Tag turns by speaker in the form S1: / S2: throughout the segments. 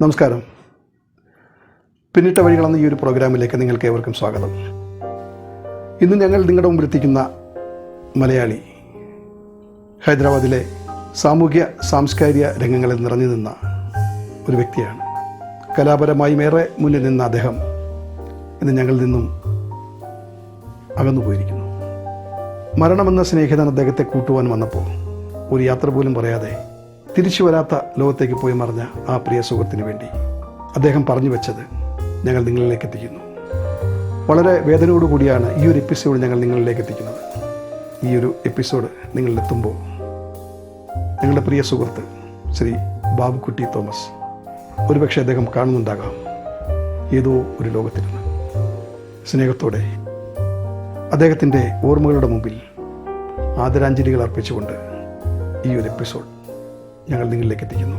S1: നമസ്കാരം. പിന്നിട്ട വഴികളെന്ന ഈ ഒരു പ്രോഗ്രാമിലേക്ക് നിങ്ങൾക്ക് ഏവർക്കും സ്വാഗതം. ഇന്ന് ഞങ്ങൾ നിങ്ങളുടെ മുമ്പിൽ എത്തിക്കുന്ന മലയാളി ഹൈദരാബാദിലെ സാമൂഹ്യ സാംസ്കാരിക രംഗങ്ങളിൽ നിറഞ്ഞു നിന്ന ഒരു വ്യക്തിയാണ്. കലാപരമായും ഏറെ മുന്നിൽ നിന്ന അദ്ദേഹം ഇന്ന് ഞങ്ങളിൽ നിന്നും അകന്നുപോയിരിക്കുന്നു. മരണമെന്ന സ്നേഹിതൻ അദ്ദേഹത്തെ കൂട്ടുവാൻ വന്നപ്പോൾ ഒരു യാത്ര പോലും പറയാതെ തിരിച്ചു വരാത്ത ലോകത്തേക്ക് പോയി മറിഞ്ഞ ആ പ്രിയ സുഹൃത്തിന് വേണ്ടി അദ്ദേഹം പറഞ്ഞു വെച്ചത് ഞങ്ങൾ നിങ്ങളിലേക്ക് എത്തിക്കുന്നു. വളരെ വേദനയോടുകൂടിയാണ് ഈ ഒരു എപ്പിസോഡ് ഞങ്ങൾ നിങ്ങളിലേക്ക് എത്തിക്കുന്നത്. ഈ ഒരു എപ്പിസോഡ് നിങ്ങളിലെത്തുമ്പോൾ ഞങ്ങളുടെ പ്രിയ സുഹൃത്ത് ശ്രീ ബാബുക്കുട്ടി തോമസ് ഒരുപക്ഷെ അദ്ദേഹം കാണുന്നുണ്ടാകാം ഏതോ ഒരു ലോകത്തിരുന്ന്. സ്നേഹത്തോടെ അദ്ദേഹത്തിൻ്റെ ഓർമ്മകളുടെ മുമ്പിൽ ആദരാഞ്ജലികൾ അർപ്പിച്ചുകൊണ്ട് ഈ ഒരു എപ്പിസോഡ് ഞങ്ങൾ നിങ്ങളിലേക്ക് എത്തിക്കുന്നു.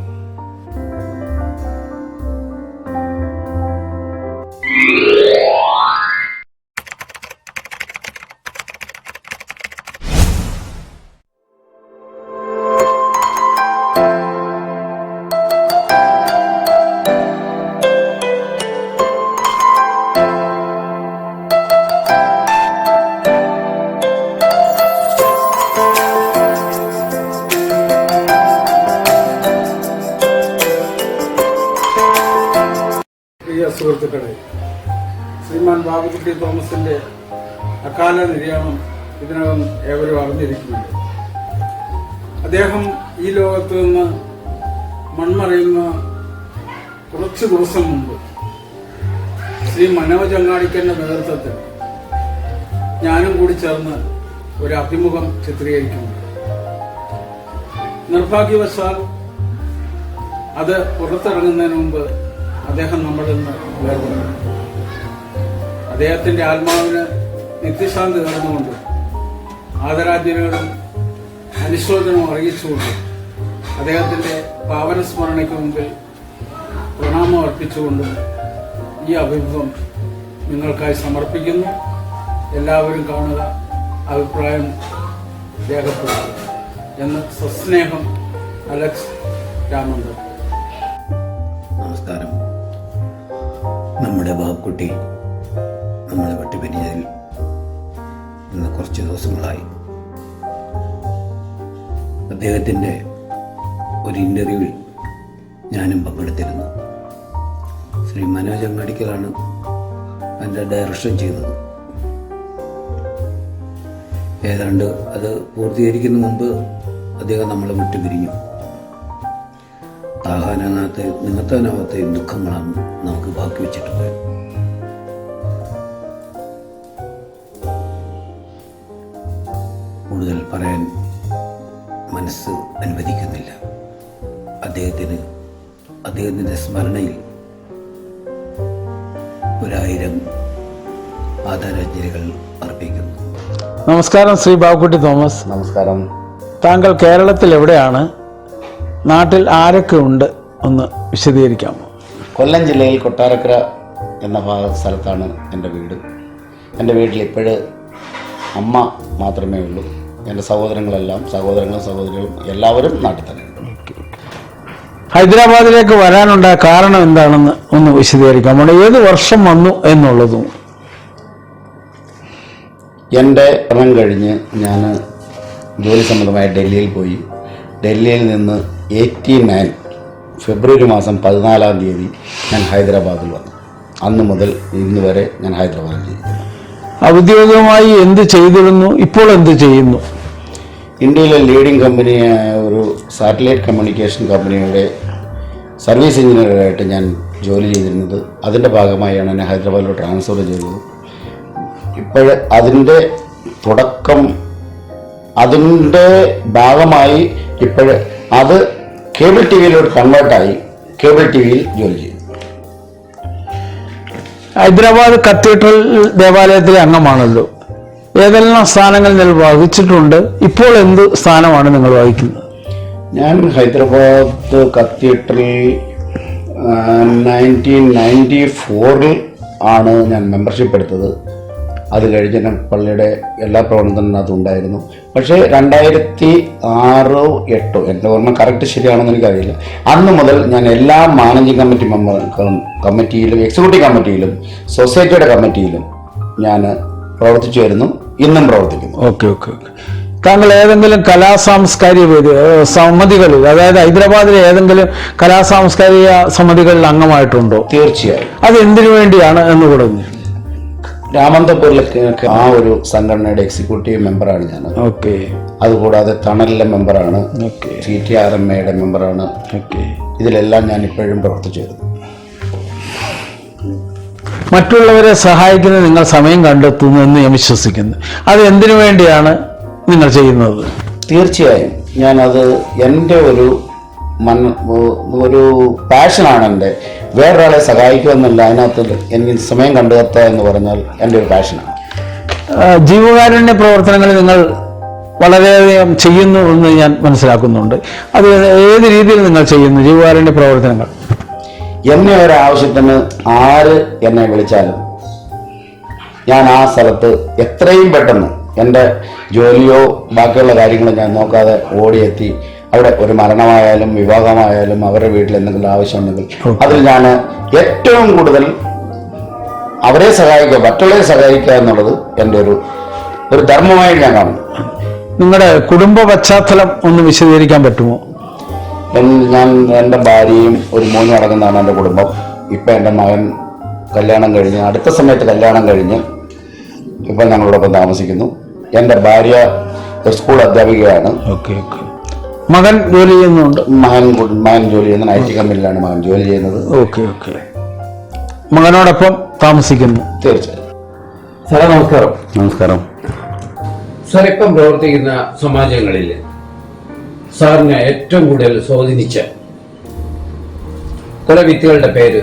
S2: സുഹൃത്തുക്കളെ, ശ്രീമാൻ ബാബുക്കുട്ടി തോമസിന്റെ അകാല നിര്യാണം ഇതിനകം ഏവരും അറിഞ്ഞിരിക്കുന്നുണ്ട്. അദ്ദേഹം ഈ ലോകത്ത് നിന്ന് മൺമറയുന്ന കുറച്ച് ദിവസം മുമ്പ് ശ്രീ മനോജ് അങ്ങാടിക്കലിന്റെ നേതൃത്വത്തിൽ ഞാനും കൂടി ചേർന്ന് ഒരു അഭിമുഖം ചിത്രീകരിക്കുന്നുണ്ട്. നിർഭാഗ്യവശാൽ അത് പുറത്തിറങ്ങുന്നതിന് മുമ്പ് അദ്ദേഹം നമ്മളിൽ നിന്ന് വേർപെടുന്നു. അദ്ദേഹത്തിന്റെ ആത്മാവിന് നിത്യശാന്തി നേർന്നുകൊണ്ട് ആദരാഞ്ജലികളും അനുശോചനവും അറിയിച്ചുകൊണ്ട് അദ്ദേഹത്തിന്റെ പാവന സ്മരണയ്ക്ക് മുമ്പിൽ പ്രണാമം അർപ്പിച്ചുകൊണ്ട് ഈ അഭിമുഖം നിങ്ങൾക്കായി സമർപ്പിക്കുന്നു. എല്ലാവരും കാണുക, അഭിപ്രായം രേഖപ്പെടുത്തുക എന്ന് സസ്നേഹം അലക്സ് രാമന്തൻ.
S3: നമസ്കാരം. നമ്മുടെ ബാബുക്കുട്ടി നമ്മളെ വിട്ടുപിരിഞ്ഞതിൽ ഇന്ന് കുറച്ച് ദിവസങ്ങളായി. അദ്ദേഹത്തിൻ്റെ ഒരു ഇൻ്റർവ്യൂവിൽ ഞാനും പങ്കെടുത്തിരുന്നു. ശ്രീ മനോജ് അങ്ങാടിക്കലാണ് അതിൻ്റെ ഡയറക്ഷൻ ചെയ്തത്. ഏതാണ്ട് അത് പൂർത്തീകരിക്കുന്ന മുമ്പ് അദ്ദേഹം നമ്മളെ വിട്ടുപിരിഞ്ഞു. താങ്ങാനാകാത്ത നികത്താനാവാത്ത ദുഃഖങ്ങളാണ് നമുക്ക് ബാക്കി വെച്ചിട്ടുള്ളത്. കൂടുതൽ പറയാൻ മനസ്സ് അനുവദിക്കുന്നില്ല. അദ്ദേഹത്തിൻ്റെ സ്മരണയിൽ 1000 ആദരാഞ്ജലികൾ അർപ്പിക്കുന്നു.
S4: നമസ്കാരം ശ്രീ ബാബുക്കുട്ടി തോമസ്.
S3: നമസ്കാരം.
S4: താങ്കൾ കേരളത്തിൽ എവിടെയാണ്? നാട്ടിൽ ആരൊക്കെ ഉണ്ട്? ഒന്ന് വിശദീകരിക്കാമോ?
S5: കൊല്ലം ജില്ലയിൽ കൊട്ടാരക്കര എന്ന സ്ഥലത്താണ് എൻ്റെ വീട്. എൻ്റെ വീട്ടിൽ ഇപ്പോഴ് അമ്മ മാത്രമേ ഉള്ളൂ. എൻ്റെ സഹോദരങ്ങളും സഹോദരികളും എല്ലാവരും നാട്ടിൽ തന്നെ.
S4: ഹൈദരാബാദിലേക്ക് വരാനുണ്ടായ കാരണം എന്താണെന്ന് ഒന്ന് വിശദീകരിക്കാമോ? ഏത് വർഷം വന്നു എന്നുള്ളതും.
S5: എൻ്റെ പഠനം കഴിഞ്ഞ് ഞാൻ ജോലി സംബന്ധമായി ഡൽഹിയിൽ പോയി. ഡൽഹിയിൽ നിന്ന് 89 ഫെബ്രുവരി മാസം 14-ാം തീയതി ഞാൻ ഹൈദരാബാദിൽ വന്നു. അന്ന് മുതൽ ഇന്ന് വരെ ഞാൻ ഹൈദരാബാദിൽ ജീവിക്കുന്നു.
S4: ഔദ്യോഗികമായി എന്ത് ചെയ്തിരുന്നു? ഇപ്പോൾ എന്ത് ചെയ്യുന്നു?
S5: ഇന്ത്യയിലെ ലീഡിംഗ് കമ്പനിയായ ഒരു സാറ്റലൈറ്റ് കമ്മ്യൂണിക്കേഷൻ കമ്പനിയുടെ സർവീസ് എഞ്ചിനീയറായിട്ട് ഞാൻ ജോലി ചെയ്തിരുന്നത്. അതിൻ്റെ ഭാഗമായാണ് എന്നെ ഹൈദരാബാദിലോട്ട് ട്രാൻസ്ഫർ ചെയ്തത്. ഇപ്പോൾ അതിൻ്റെ ഭാഗമായി ഇപ്പോൾ അത് കേബിൾ ടി വിയിലോട്ട് കൺവേർട്ടായി കേബിൾ ടി വിയിൽ ജോലി ചെയ്തു.
S4: ഹൈദരാബാദ് കത്തീഡ്രൽ ദേവാലയത്തിലെ അംഗമാണല്ലോ. ഏതെല്ലാം സ്ഥാനങ്ങൾ നിങ്ങൾ വഹിച്ചിട്ടുണ്ട്? ഇപ്പോൾ എന്ത് സ്ഥാനമാണ് നിങ്ങൾ വഹിക്കുന്നത്?
S5: ഞാൻ ഹൈദരാബാദ് കത്തീഡ്രൽ 1994 ആണ് ഞാൻ മെമ്പർഷിപ്പ് എടുത്തത്. അത് കഴിഞ്ഞ് ഞാൻ പള്ളിയുടെ എല്ലാ പ്രവർത്തനത്തിനകത്തും ഉണ്ടായിരുന്നു. പക്ഷേ 2006-08 എൻ്റെ ഓർമ്മ കറക്റ്റ് ശരിയാണെന്ന് എനിക്കറിയില്ല, അന്ന് മുതൽ ഞാൻ എല്ലാ മാനേജിംഗ് കമ്മിറ്റി കമ്മിറ്റിയിലും എക്സിക്യൂട്ടീവ് കമ്മിറ്റിയിലും സൊസൈറ്റിയുടെ കമ്മിറ്റിയിലും ഞാൻ പ്രവർത്തിച്ചു വരുന്നു, ഇന്നും പ്രവർത്തിക്കുന്നു.
S4: Okay okay okay. താങ്കൾ ഏതെങ്കിലും കലാസാംസ്കാരിക സമിതികളിൽ, അതായത് ഹൈദരാബാദിലെ ഏതെങ്കിലും കലാസാംസ്കാരിക സമിതികളിൽ അംഗമായിട്ടുണ്ടോ?
S5: തീർച്ചയായും.
S4: അത് എന്തിനു വേണ്ടിയാണ് എന്ന് പറഞ്ഞു.
S5: രാമന്തപൂരിലെ ആ ഒരു സംഘടനയുടെ എക്സിക്യൂട്ടീവ് മെമ്പറാണ് ഞാൻ.
S4: ഓക്കെ.
S5: അതുകൂടാതെ തണലിലെ മെമ്പറാണ്,
S4: ഓക്കെ.
S5: CTRMA മെമ്പറാണ്.
S4: ഓക്കെ.
S5: ഇതിലെല്ലാം ഞാൻ ഇപ്പോഴും പ്രവർത്തിച്ചു വരുന്നു.
S4: മറ്റുള്ളവരെ സഹായിക്കുന്ന നിങ്ങൾ സമയം കണ്ടെത്തുന്നു എന്ന് ഞാൻ വിശ്വസിക്കുന്നു. അത് എന്തിനു വേണ്ടിയാണ് നിങ്ങൾ ചെയ്യുന്നത്?
S5: തീർച്ചയായും ഞാനത് എൻ്റെ ഒരു പാഷനാണ്. എൻ്റെ വേറൊരാളെ സഹായിക്കുക എന്നല്ല, അതിനകത്ത് എനിക്ക് സമയം കണ്ടെത്തുക എന്ന് പറഞ്ഞാൽ എൻ്റെ ഒരു പാഷനാണ്.
S4: ജീവകാരുണ്യ പ്രവർത്തനങ്ങൾ നിങ്ങൾ വളരെയധികം ചെയ്യുന്നു എന്ന് ഞാൻ മനസ്സിലാക്കുന്നുണ്ട്. അത് ഏത് രീതിയിൽ നിങ്ങൾ ചെയ്യുന്നു ജീവകാരുണ്യ പ്രവർത്തനങ്ങൾ?
S5: എന്നെ ഒരാവശ്യത്തിന് ആര് എന്നെ വിളിച്ചാലും ഞാൻ ആ സ്ഥലത്ത് എത്രയും പെട്ടെന്ന് എൻ്റെ ജോലിയോ ബാക്കിയുള്ള കാര്യങ്ങളോ ഞാൻ നോക്കാതെ ഓടിയെത്തി അവിടെ ഒരു മരണമായാലും വിവാഹമായാലും അവരുടെ വീട്ടിൽ എന്തെങ്കിലും ആവശ്യമുണ്ടെങ്കിൽ അതിൽ ഞാൻ ഏറ്റവും കൂടുതൽ അവരെ സഹായിക്കുക, മറ്റുള്ളവരെ സഹായിക്കുക എന്നുള്ളത് എൻ്റെ ഒരു ധർമ്മമായി ഞാൻ കാണുന്നു.
S4: നിങ്ങളുടെ കുടുംബ പശ്ചാത്തലം ഒന്ന് വിശദീകരിക്കാൻ പറ്റുമോ?
S5: ഞാൻ എൻ്റെ ഭാര്യയും ഒരു മോനും അടങ്ങുന്നതാണ് എൻ്റെ കുടുംബം. ഇപ്പം എൻ്റെ മകൻ കല്യാണം കഴിഞ്ഞ് അടുത്ത സമയത്ത് കല്യാണം കഴിഞ്ഞ് ഇപ്പം ഞങ്ങളോടൊപ്പം താമസിക്കുന്നു. എൻ്റെ ഭാര്യ ഒരു സ്കൂൾ അധ്യാപികയാണ്.
S4: Okay okay. മകൻ ജോലി ചെയ്യുന്നുണ്ട്?
S5: മകൻ ജോലി ചെയ്യുന്നത് IT കമ്പനിയിലാണ് മകൻ ജോലി ചെയ്യുന്നത്.
S4: Okay okay. മകനോടൊപ്പം താമസിക്കുന്നു.
S5: തീർച്ചയായും.
S3: സാറേ നമസ്കാരം.
S5: നമസ്കാരം.
S3: സാർ ഇപ്പം പ്രവർത്തിക്കുന്ന സമാജങ്ങളിൽ സാറിനെ ഏറ്റവും കൂടുതൽ സ്വാധീനിച്ച കുറെ വ്യക്തികളുടെ പേര്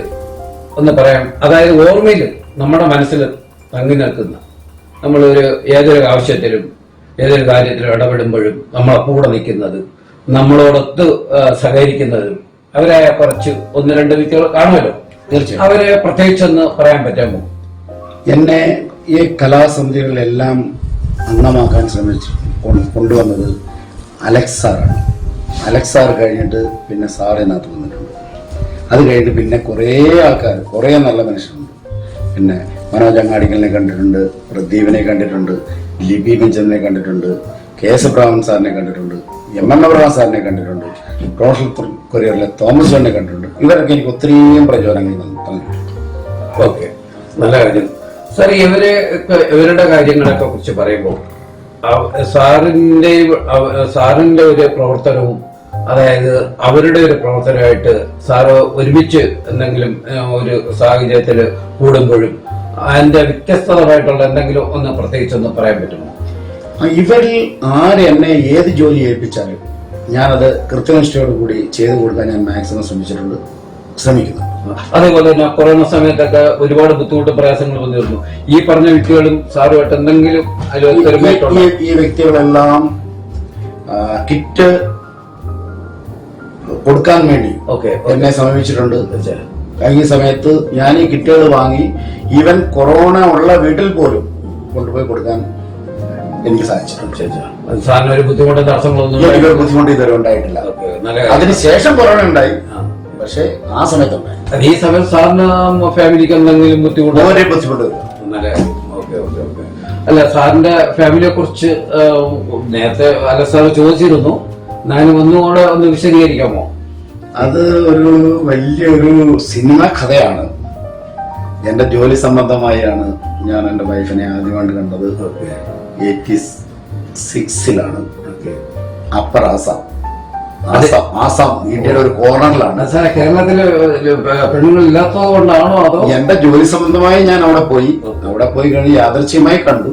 S3: ഒന്ന് പറയാം. അതായത് ഓർമ്മയിൽ നമ്മുടെ മനസ്സിൽ തങ്ങി നിൽക്കുന്ന, നമ്മളൊരു ഏതൊരു ആവശ്യത്തിലും ഏതൊരു കാര്യത്തിലും ഇടപെടുമ്പോഴും നമ്മളെ കൂടെ നിൽക്കുന്നത്, നമ്മളോടൊത്ത് സഹകരിക്കുന്നതും അവരെ കുറച്ച് 1-2 വ്യക്തികൾ കാണുമല്ലോ.
S5: തീർച്ചയായും.
S3: അവരെ പ്രത്യേകിച്ചൊന്ന് പറയാൻ പറ്റാമോ?
S5: എന്നെ ഈ കലാസമിതികളിലെല്ലാം അംഗമാക്കാൻ കൊണ്ടുവന്നത് അലക്സ് സാറാണ്. അലക്സ് സാർ കഴിഞ്ഞിട്ട് പിന്നെ സാറിനകത്ത് വന്നിട്ടുണ്ട്. അത് കഴിഞ്ഞിട്ട് പിന്നെ കുറേ ആൾക്കാർ, കുറേ നല്ല മനുഷ്യരുണ്ട്. പിന്നെ മനോജ് അങ്ങാടിക്കലിനെ കണ്ടിട്ടുണ്ട്, പ്രദീപിനെ കണ്ടിട്ടുണ്ട്, ലിബി മിഞ്ചനെ കണ്ടിട്ടുണ്ട്, കേശബ്രാഹ്മൺ സാറിനെ കണ്ടിട്ടുണ്ട്, MN അബ്രഹാം സാറിനെ കണ്ടിട്ടുണ്ട്, റോഷൽ കൊറിയറിലെ തോമസ് ജോണിനെ കണ്ടിട്ടുണ്ട്. ഇവരൊക്കെ എനിക്ക് ഒത്തിരിയും പ്രചോദനങ്ങൾ തന്നിട്ടുണ്ട്.
S3: ഓക്കെ, നല്ല കാര്യം. സാർ ഇവരുടെ കാര്യങ്ങളൊക്കെ കുറിച്ച് പറയുമ്പോൾ സാറിന്റെ ഒരു പ്രവർത്തനവും, അതായത് അവരുടെ ഒരു പ്രവർത്തനമായിട്ട് സാറ് ഒരുമിച്ച് എന്തെങ്കിലും ഒരു സാഹചര്യത്തിൽ കൂടുമ്പോഴും അതിന്റെ വ്യത്യസ്തമായിട്ടുള്ള എന്തെങ്കിലും ഒന്ന് പ്രത്യേകിച്ചൊന്ന് പറയാൻ പറ്റുമോ?
S5: ഇവരിൽ ആര് എന്നെ ഏത് ജോലി ഏൽപ്പിച്ചാലും ഞാനത് കൃത്യനിഷ്ഠയോടുകൂടി ചെയ്തു കൊടുക്കാൻ ഞാൻ മാക്സിമം ശ്രമിക്കുന്നു.
S3: അതേപോലെ തന്നെ കൊറോണ സമയത്തൊക്കെ ഒരുപാട് ബുദ്ധിമുട്ട് പ്രയാസങ്ങൾ വന്നിരുന്നു. ഈ പറഞ്ഞ വ്യക്തികളും സാറുമായിട്ട് എന്തെങ്കിലും
S5: ഈ വ്യക്തികളെല്ലാം കിറ്റ് കൊടുക്കാൻ വേണ്ടി എന്നെ സമീപിച്ചിട്ടുണ്ട്. കഴിഞ്ഞ സമയത്ത് ഞാൻ ഈ കിറ്റുകൾ വാങ്ങി ഈവൻ കൊറോണ ഉള്ള വീട്ടിൽ പോലും കൊണ്ടുപോയി കൊടുക്കാൻ എനിക്ക് സാധിച്ചിട്ടുണ്ട്.
S3: സാറിന് ഒരു ബുദ്ധിമുട്ട് തടസ്സങ്ങളൊന്നും
S5: ബുദ്ധിമുട്ട് ഇതുവരെ ഉണ്ടായിട്ടില്ല. അതിനുശേഷം കൊറോണ ഉണ്ടായി, പക്ഷെ ആ സമയത്ത് ഉണ്ടായി.
S3: ഈ സമയത്ത് സാറിന് ഫാമിലിക്ക് എന്തെങ്കിലും
S5: ബുദ്ധിമുട്ട്
S3: നല്ല ഓക്കെ ഓക്കെ ഓക്കെ. അല്ല, സാറിന്റെ ഫാമിലിയെ കുറിച്ച് നേരത്തെ അല്ല സാർ ചോദിച്ചിരുന്നു, ഞാനും ഒന്നുകൂടെ ഒന്ന് വിശദീകരിക്കാമോ?
S5: അത് ഒരു വലിയൊരു സിനിമ കഥയാണ്. എന്റെ ജോലി സംബന്ധമായാണ് ഞാൻ എന്റെ വൈഫിനെ ആദ്യമായിട്ട് കണ്ടത് 86-ലാണ്. അപ്പർ ആസാം ഇന്ത്യയുടെ ഒരു കോർണറിലാണ്.
S3: സാറേ, കേരളത്തില് പെണ്ണുങ്ങൾ ഇല്ലാത്തത് കൊണ്ടാണോ അതോ?
S5: എന്റെ ജോലി സംബന്ധമായി ഞാൻ അവിടെ പോയി കഴിഞ്ഞ് യാദൃച്ഛ്യമായി കണ്ടു.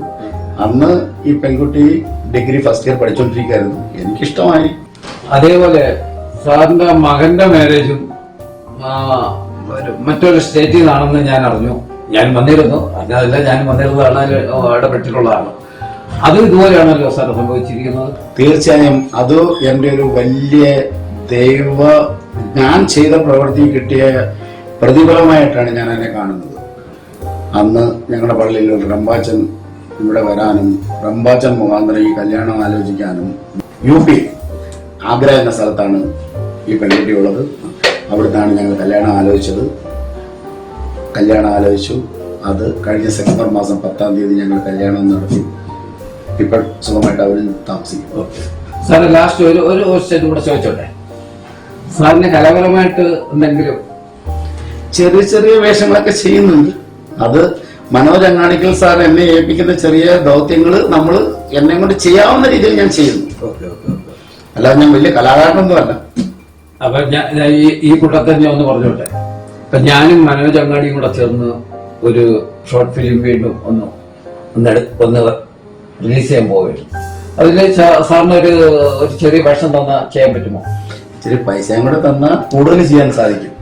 S5: അന്ന് ഈ പെൺകുട്ടി ഡിഗ്രി ഫസ്റ്റ് ഇയർ പഠിച്ചുകൊണ്ടിരിക്കുകയായിരുന്നു. എനിക്കിഷ്ടമായി.
S3: അതേപോലെ സാറിന്റെ മകന്റെ മാരേജും മറ്റൊരു സ്റ്റേറ്റിൽ നിന്നാണെന്ന് ഞാൻ അറിഞ്ഞു. ഞാൻ വന്നിരുന്നു, അതല്ല ഞാൻ വന്നിരുന്നതാണ്, ഇടപെട്ടിട്ടുള്ളതാണ്. അത് ഇതുപോലെയാണല്ലോ സാർ സംഭവിച്ചിരിക്കുന്നത്?
S5: തീർച്ചയായും. അത് എൻ്റെ ഒരു വലിയ ഞാൻ ചെയ്ത പ്രവൃത്തി കിട്ടിയ പ്രതിഫലമായിട്ടാണ് ഞാൻ എന്നെ കാണുന്നത്. അന്ന് ഞങ്ങളുടെ പള്ളിയിൽ ഒരു റമ്പാച്ചൻ ഇവിടെ വരാനും റംബാച്ചൻ മുഖാന്തരം ഈ കല്യാണം ആലോചിക്കാനും UP ആഗ്ര എന്ന സ്ഥലത്താണ് ഈ പെൺകുട്ടി ഉള്ളത്. അവിടുന്നാണ് ഞങ്ങൾ കല്യാണം ആലോചിച്ചത്. കല്യാണം ആലോചിച്ചു. അത് കഴിഞ്ഞ സെപ്റ്റംബർ മാസം 10-ാം തീയതി ഞങ്ങൾ കല്യാണം നടത്തി. ഇപ്പോൾ സുഖമായിട്ട് അവരിൽ താമസിക്കും.
S3: സാറ് ലാസ്റ്റ് ഒരു ക്വസ്റ്റ്യൻ കൂടെ ചോദിച്ചോട്ടെ. സാറിന് കലാപരമായിട്ട് എന്തെങ്കിലും
S5: ചെറിയ ചെറിയ വേഷങ്ങളൊക്കെ ചെയ്യുന്നുണ്ട്. അത് മനോജ് അങ്ങാടിക്കൽ സാർ എന്നെ ഏൽപ്പിക്കുന്ന ചെറിയ ദൗത്യങ്ങൾ നമ്മൾ എന്നെ കൊണ്ട് ചെയ്യാവുന്ന രീതിയിൽ ഞാൻ ചെയ്യുന്നു. അല്ലാതെ ഞാൻ വലിയ കലാകാരനൊന്നും അല്ല.
S3: അപ്പൊ ഞാൻ ഈ കൂട്ടത്തിൽ ഞാൻ ഒന്ന് പറഞ്ഞോട്ടെ. ഇപ്പൊ ഞാനും മനോജ് അങ്ങാടിയും കൂടെ ചേർന്ന് ഒരു ഷോർട്ട് ഫിലിം വീണ്ടും ഒന്ന് റിലീസ് ചെയ്യാൻ പോവുകയാണ്. അതില് സാറിന് ഒരു ചെറിയ വേഷം തന്നാ ചെയ്യാൻ പറ്റുമോ?
S5: ഇച്ചിരി പൈസയും കൂടെ തന്നാൽ കൂടുതൽ ചെയ്യാൻ സാധിക്കും.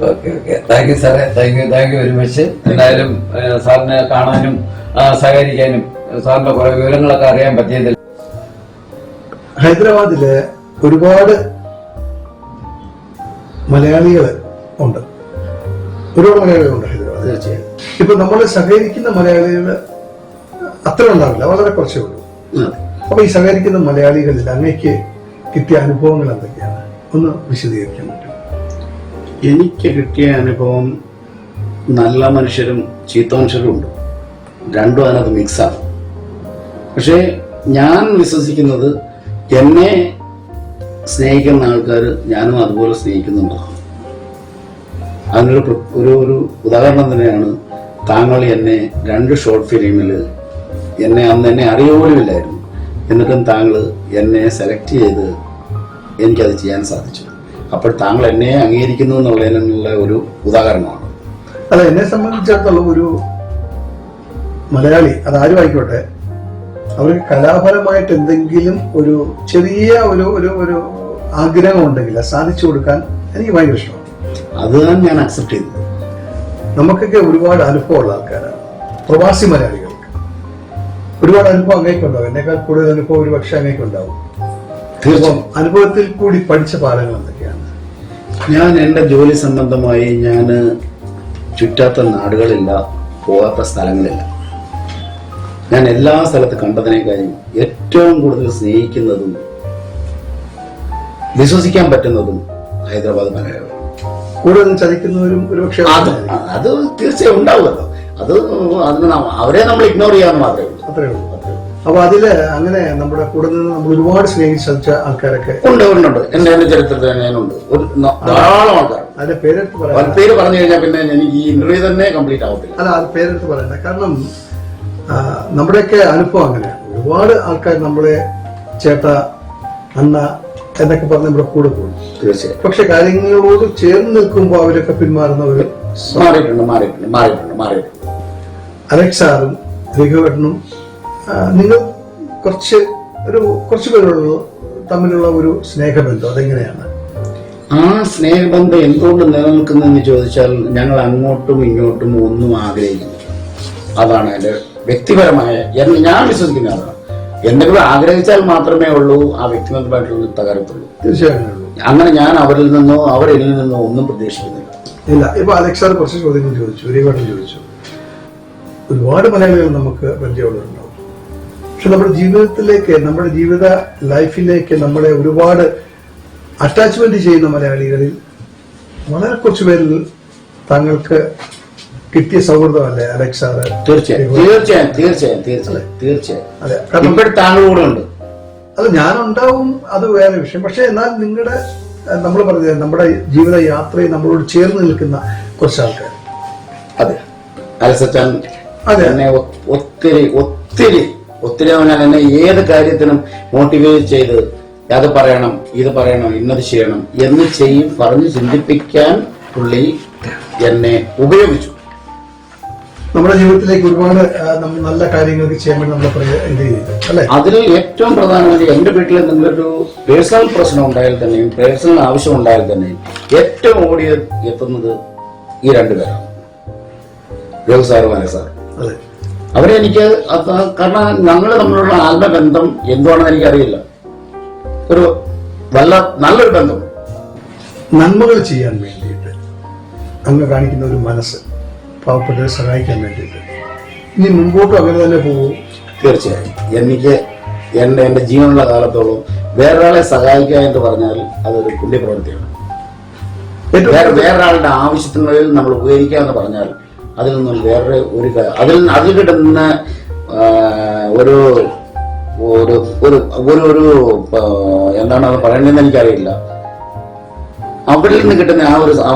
S3: ഓക്കെ താങ്ക് യു സാറേ. Thank you very much. എന്തായാലും സാറിനെ കാണാനും സഹകരിക്കാനും സാറിന്റെ കുറെ വിവരങ്ങളൊക്കെ അറിയാൻ പറ്റിയതിൽ.
S1: ഹൈദരാബാദില് ഒരുപാട് മലയാളികൾ ഉണ്ട്. ഒരുപാട് മലയാളികളുണ്ട് ഹൈദരാബാദ്.
S5: തീർച്ചയായും.
S1: ഇപ്പൊ നമ്മൾ സഹകരിക്കുന്ന മലയാളികൾ അത്ര ഉണ്ടാവില്ല, വളരെ കുറച്ചേ ഉള്ളൂ. അപ്പൊ ഈ സഹകരിക്കുന്ന മലയാളികളിൽ അങ്ങേക്ക് കിട്ടിയ അനുഭവങ്ങൾ എന്തൊക്കെയാണ്? ഒന്ന് വിശദീകരിക്കാൻ പറ്റും?
S5: എനിക്ക് കിട്ടിയ അനുഭവം നല്ല മനുഷ്യരും ചീത്ത മനുഷ്യരും ഉണ്ട്. രണ്ടും അതിനകത്ത് മിക്സാണ്. പക്ഷേ ഞാൻ വിശ്വസിക്കുന്നത് എന്നെ സ്നേഹിക്കുന്ന ആൾക്കാർ ഞാനും അതുപോലെ സ്നേഹിക്കുന്നുണ്ടാകും. അതിനൊരു ഒരു ഉദാഹരണം തന്നെയാണ് താങ്കൾ എന്നെ 2 ഷോർട്ട് ഫിലിമിൽ അന്ന് എന്നെ അറിയുപോലുമില്ലായിരുന്നു. എന്നിട്ടും താങ്കൾ എന്നെ സെലക്ട് ചെയ്ത് എനിക്കത് ചെയ്യാൻ സാധിച്ചു. അപ്പോൾ താങ്കൾ എന്നെ അംഗീകരിക്കുന്നു എന്നുള്ളതിനുള്ള ഒരു ഉദാഹരണമാണ്.
S1: അല്ല, എന്നെ സംബന്ധിച്ചിടത്തോളം ഒരു മലയാളി അതാരും ആയിക്കോട്ടെ, അവർക്ക് കലാപരമായിട്ട് എന്തെങ്കിലും ഒരു ചെറിയ ഒരു ആഗ്രഹം ഉണ്ടെങ്കിൽ അത് സാധിച്ചു കൊടുക്കാൻ എനിക്ക് ഭയങ്കര ഇഷ്ടമാണ്.
S5: അത് ഞാൻ അക്സെപ്റ്റ് ചെയ്തു.
S1: നമുക്കൊക്കെ ഒരുപാട് അനുഭവമുള്ള ആൾക്കാരാണ് പ്രവാസി മലയാളികൾക്ക്. ഒരുപാട് അനുഭവം അങ്ങേക്കുണ്ടാവും. എന്നേക്കാൾ കൂടുതൽ അനുഭവം ഒരു പക്ഷെ അങ്ങേക്കുണ്ടാവും.
S5: തീർച്ചയായും.
S1: അനുഭവത്തിൽ കൂടി പഠിച്ച പാഠങ്ങൾ എന്തൊക്കെയാണ്?
S5: ഞാൻ എൻ്റെ ജോലി സംബന്ധമായി ഞാൻ ചുറ്റാത്ത നാടുകളില്ല, പോകാത്ത സ്ഥലങ്ങളില്ല. ഞാൻ എല്ലാ സ്ഥലത്ത് കണ്ടതിനേക്കാളും ഏറ്റവും കൂടുതൽ സ്നേഹിക്കുന്നതും വിശ്വസിക്കാൻ പറ്റുന്നതും ഹൈദരാബാദ് മലയാളം.
S1: കൂടുതൽ ചതിക്കുന്നവരും ഒരുപക്ഷെ
S5: അത് തീർച്ചയായും ഉണ്ടാവുമല്ലോ. അതിന് അവരെ നമ്മൾ ഇഗ്നോർ ചെയ്യാന്ന് മാത്രമേ ഉള്ളൂ.
S1: അത്രേ ഉള്ളൂ. അപ്പൊ അതില് അങ്ങനെ നമ്മുടെ കൂടെ നിന്ന് നമ്മൾ ഒരുപാട് സ്നേഹിച്ച ആൾക്കാരൊക്കെ
S5: ഉണ്ട്. എന്റെ ചരിത്രത്തിൽ ഞാനുണ്ട് ധാരാളം ആൾക്കാർ.
S1: അതിന്റെ പേരെടുത്ത് പറയാം.
S5: പേര് പറഞ്ഞു കഴിഞ്ഞാൽ പിന്നെ എനിക്ക് ഈ ഇന്റർവ്യൂ തന്നെ കംപ്ലീറ്റ് ആവത്തില്ല.
S1: അല്ല, അത് പേരെടുത്ത് പറയണ്ട. കാരണം നമ്മുടെയൊക്കെ അനുഭവം അങ്ങനെയാണ്. ഒരുപാട് ആൾക്കാർ നമ്മളെ ചേട്ട, അണ്ണ എന്നൊക്കെ പറഞ്ഞ് നമ്മുടെ കൂടെ പോകും.
S5: തീർച്ചയായും.
S1: പക്ഷെ കാര്യങ്ങളോട് ചേർന്ന് നിൽക്കുമ്പോൾ അവരൊക്കെ പിന്മാറുന്നവർ
S5: മാറിയിട്ടുണ്ട്.
S1: അലക്സ് സാറും രഘുവേട്ടനും നിങ്ങൾ കുറച്ച് പേരുള്ള തമ്മിലുള്ള ഒരു സ്നേഹബന്ധം അതെങ്ങനെയാണ്?
S5: ആ സ്നേഹബന്ധം എന്തുകൊണ്ട് നിലനിൽക്കുന്നതെന്ന് ചോദിച്ചാൽ ഞങ്ങൾ അങ്ങോട്ടും ഇങ്ങോട്ടും ഒന്നും ആഗ്രഹിക്കുന്നു. അതാണ് എൻ്റെ വ്യക്തിപരമായ ഞാൻ വിശ്വസിക്കുന്ന അതാണ്. എന്തെങ്കിലും ആഗ്രഹിച്ചാൽ മാത്രമേ ഉള്ളൂ ആ വ്യക്തിബന്ധമായിട്ടുള്ള തകരത്തുള്ളൂ.
S1: തീർച്ചയായും.
S5: അങ്ങനെ ഞാൻ അവരിൽ നിന്നോ അവരെന്നിൽ നിന്നോ ഒന്നും പ്രതീക്ഷിക്കുന്നില്ല.
S1: ഇല്ല. ഇപ്പൊ അലക്സ് സാർ കുറച്ച് ചോദ്യങ്ങൾ ചോദിച്ചു, രഘുവേട്ടൻ ചോദിച്ചു. ഒരുപാട് മലയാളികൾ നമുക്ക് പരിചയമുള്ളവരുണ്ടാവും. പക്ഷെ നമ്മുടെ ജീവിതത്തിലേക്ക്, നമ്മുടെ ജീവിത ലൈഫിലേക്ക് നമ്മളെ ഒരുപാട് അറ്റാച്ച്മെന്റ് ചെയ്യുന്ന മലയാളികളിൽ വളരെ കുറച്ചു പേരിൽ താങ്കൾക്ക് കിട്ടിയ സൗഹൃദമല്ലേ അലക്സ് സാറ്?
S5: തീർച്ചയായും.
S1: അതെ,
S5: താങ്കൾ കൂടെ ഉണ്ട്.
S1: അത് ഞാനുണ്ടാവും, അത് വേറെ വിഷയം. പക്ഷെ എന്നാൽ നിങ്ങളുടെ നമ്മൾ പറഞ്ഞത് നമ്മുടെ ജീവിത യാത്രയിൽ നമ്മളോട് ചേർന്ന് നിൽക്കുന്ന കുറച്ച് ആൾക്കാർ.
S5: അതെ, അലസച്ചാൻ എന്നെ ഒത്തിരി പറഞ്ഞാൽ എന്നെ ഏത് കാര്യത്തിനും മോട്ടിവേറ്റ് ചെയ്ത് അത് പറയണം, ഇത് പറയണം, ഇന്നത് ചെയ്യണം എന്ന് പറഞ്ഞ് ചിന്തിപ്പിക്കാൻ പുള്ളി എന്നെ ഉപയോഗിച്ചു.
S1: നമ്മുടെ ജീവിതത്തിലേക്ക് ഒരുപാട് നല്ല കാര്യങ്ങൾക്ക് ചെയ്യാൻ വേണ്ടി നമ്മൾ അല്ലേ?
S5: അതിൽ ഏറ്റവും പ്രധാനമായിട്ട് എന്റെ വീട്ടിൽ എന്തെങ്കിലൊരു പേഴ്സണൽ പ്രശ്നം ഉണ്ടായാൽ തന്നെയും പേഴ്സണൽ ആവശ്യം ഉണ്ടായാൽ തന്നെയും ഏറ്റവും ഓടി എത്തുന്നത് ഈ 2 പേരാണ്, രഘു സാറും അലക്സ് സാറും. അവരെ എനിക്ക് കാരണം ഞങ്ങൾ തമ്മിലുള്ള ആത്മബന്ധം എന്തുവാണെന്ന് എനിക്കറിയില്ല. ഒരു നല്ലൊരു ബന്ധം.
S1: നന്മകൾ ചെയ്യാൻ വേണ്ടിയിട്ട് അങ്ങ് കാണിക്കുന്ന ഒരു മനസ്സ്, പാവപ്പെട്ടവരെ സഹായിക്കാൻ വേണ്ടിയിട്ട് ഇനി മുമ്പോട്ടും അങ്ങനെ തന്നെ പോകും.
S5: തീർച്ചയായും എനിക്ക് എൻ്റെ ജീവനുള്ള കാലത്തോളം വേറൊരാളെ സഹായിക്കുക എന്ന് പറഞ്ഞാൽ അതൊരു പുണ്യപ്രവൃത്തിയാണ്. വേറൊരാളുടെ ആവശ്യങ്ങളിൽ നമ്മൾ ഉപകരിക്കുക എന്ന് പറഞ്ഞാൽ അതിൽ നിന്നും വേറെ അതിൽ കിട്ടുന്ന ഒരു ഒരു ഒരു ഒരു എന്താണ് അത് പറയണമെന്ന് എനിക്കറിയില്ല. അവരിൽ നിന്ന് കിട്ടുന്ന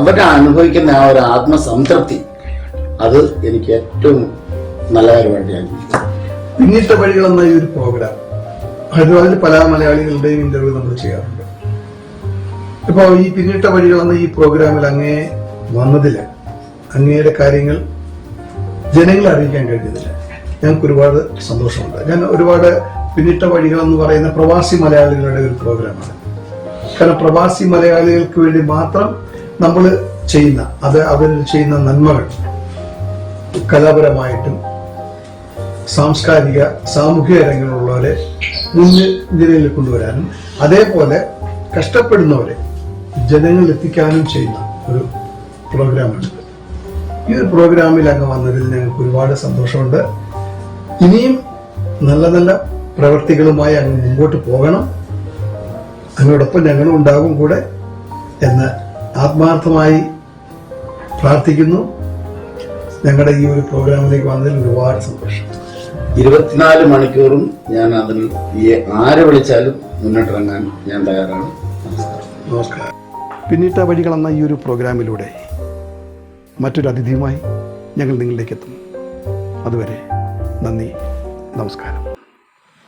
S5: അവരെ അനുഭവിക്കുന്ന ആ ഒരു ആത്മസംതൃപ്തി, അത് എനിക്ക് ഏറ്റവും നല്ല കാര്യമായിട്ട് ഞാൻ
S1: പിന്നിട്ട വഴികൾ എന്ന ഈ ഒരു പ്രോഗ്രാം ഹൈദരാബാദിൽ പല മലയാളികളുടെയും ഇന്റർവ്യൂ നമ്മൾ ചെയ്യാറുണ്ട്. ഇപ്പൊ ഈ പിന്നിട്ട വഴികൾ എന്ന ഈ പ്രോഗ്രാമിൽ അങ്ങേ വന്നതില് അങ്ങയുടെ കാര്യങ്ങൾ ജനങ്ങളെ അറിയിക്കാൻ കഴിഞ്ഞതില്ല ഞങ്ങൾക്ക് ഒരുപാട് സന്തോഷമുണ്ട്. ഞാൻ ഒരുപാട് പിന്നിട്ട വഴികൾ എന്ന് പറയുന്ന പ്രവാസി മലയാളികളുടെ ഒരു പ്രോഗ്രാമാണ്. കാരണം പ്രവാസി മലയാളികൾക്ക് വേണ്ടി മാത്രം നമ്മൾ ചെയ്യുന്ന അവർ ചെയ്യുന്ന നന്മകൾ കലാപരമായിട്ടും സാംസ്കാരിക സാമൂഹിക രംഗങ്ങളുള്ളവരെ മുൻനിരയിൽ കൊണ്ടുവരാനും അതേപോലെ കഷ്ടപ്പെടുന്നവരെ ജനങ്ങളിൽ എത്തിക്കാനും ചെയ്യുന്ന ഒരു പ്രോഗ്രാമാണ്. ഈ ഒരു പ്രോഗ്രാമിൽ അങ്ങ് വന്നതിൽ ഞങ്ങൾക്ക് ഒരുപാട് സന്തോഷമുണ്ട്. ഇനിയും നല്ല നല്ല പ്രവൃത്തികളുമായി അങ്ങ് മുമ്പോട്ട് പോകണം. അങ്ങോടൊപ്പം ഞങ്ങളും ഉണ്ടാകും കൂടെ എന്ന് ആത്മാർത്ഥമായി പ്രാർത്ഥിക്കുന്നു. ഞങ്ങളുടെ ഈ ഒരു പ്രോഗ്രാമിലേക്ക് വന്നതിൽ ഒരുപാട് സന്തോഷം.
S5: 24 മണിക്കൂറും ഞാൻ അതിൽ ആരെ വിളിച്ചാലും മുന്നിട്ടിറങ്ങാൻ ഞാൻ തയ്യാറാണ്.
S1: നമസ്കാരം. പിന്നിട്ട വഴികൾ എന്ന ഈ ഒരു പ്രോഗ്രാമിലൂടെ മറ്റൊരു അതിഥിയുമായി ഞങ്ങൾ നിങ്ങളിലേക്ക് എത്തും. അതുവരെ നന്ദി, നമസ്കാരം.